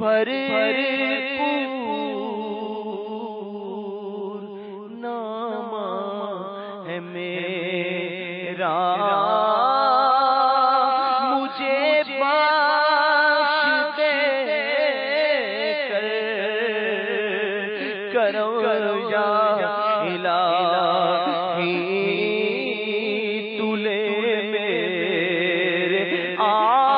بھرپور نام ہے میرا، مجھے بخش دے کر کرو یا الہی، تو لے میرے آمال،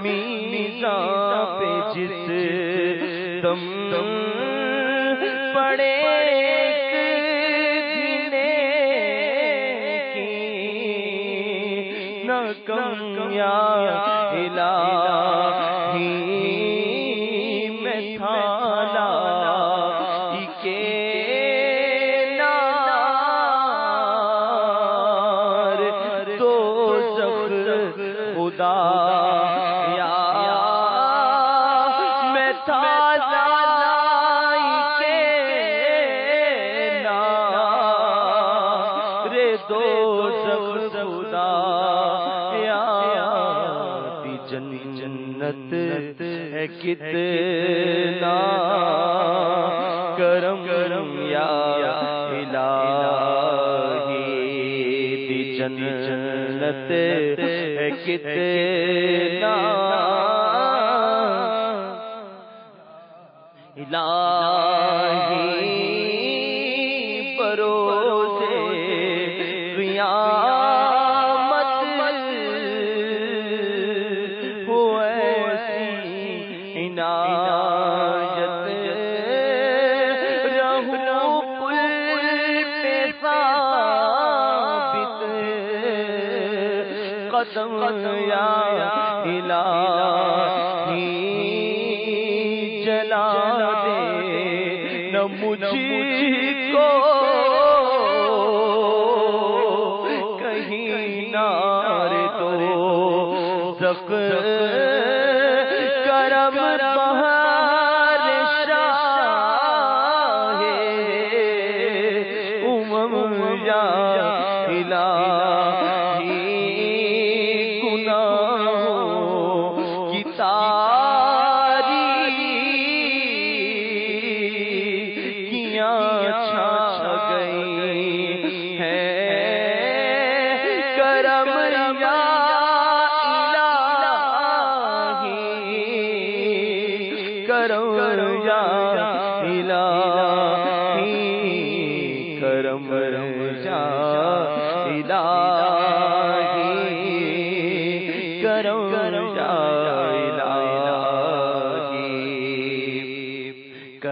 میزان پہ جس دم پڑے کم یا الہی، میں تھالا کے نار دوزخ خدا یا، میں تھالا کے نار دوزخ خدا، جنت ہے کتنا کرم یا الہی، دی جنت ہے کتنا الہی، بروزے قیامت عنایت، رہوں پل پہ ثابت قدم یا الہی، جلا دے نہ مجھ کو کہیں نار دوزخ، کرم بہار شاہ امم یا الہی، گناہوں کی تاریکیاں چھا گئی ہیں، کرم یا کرم یا الہی، کرم یا الہی، کرم یا الہی،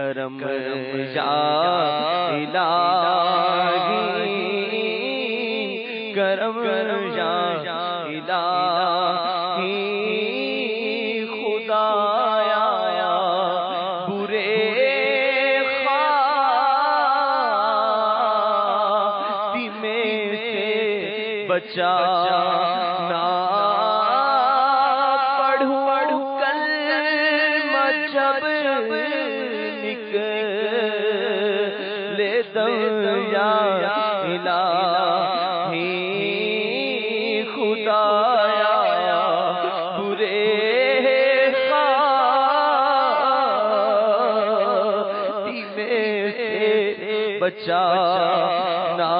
کرم یا الہی، کرم یا الہی، خدایا بچانا، پڑھوں کلمہ جب نکلے دم یا الہی، خدایا برے خاتمے سے بچانا،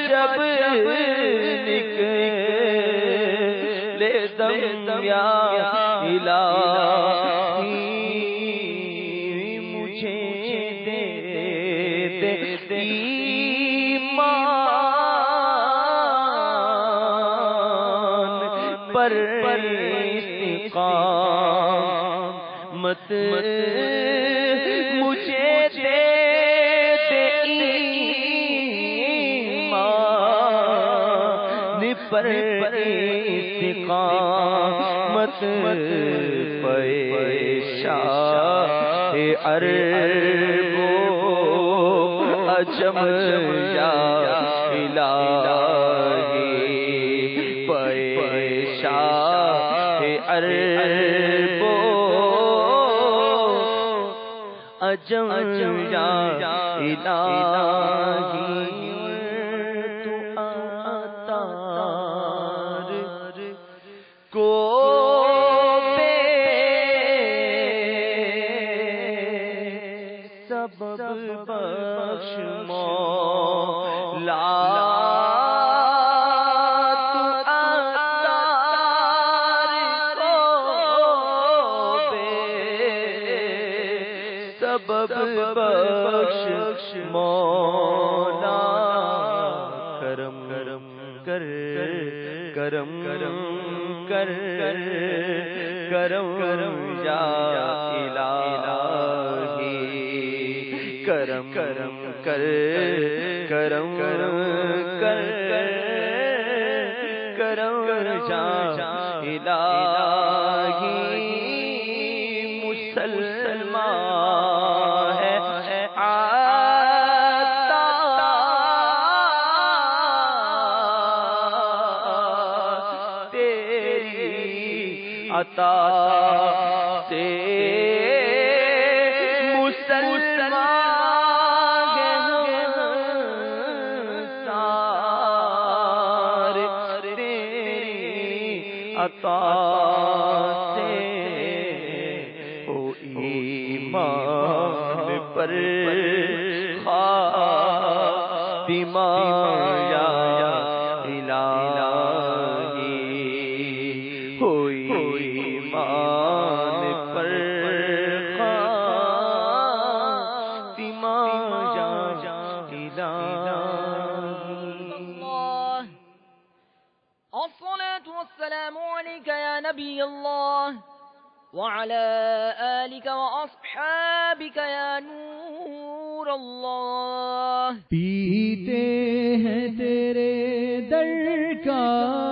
جب نکلے دم یا الہی، مجھے دے ایمان پر استقامت، مجھے دے پر استقامت، پیشہ عرب و عجم یا الہی، پیشہ عرب و عجم یا الہی، سبب بخش مولا تو عطار کو بے سبب بخش مولا کرم کر کرم کر کرم یا الہی کرم کر کرم کر کرم یا الہی مسلمان ہے عطا سے مسلمان سارے تیری عطا سے او ایمان پر خاتمہ یا الہی ہوئی ایمان پر خاتمہ یا الله. الصلاة والسلام عليك يا نبي الله وعلى آلك وأصحابك يا نور الله. پیتے ہیں تیرے در کا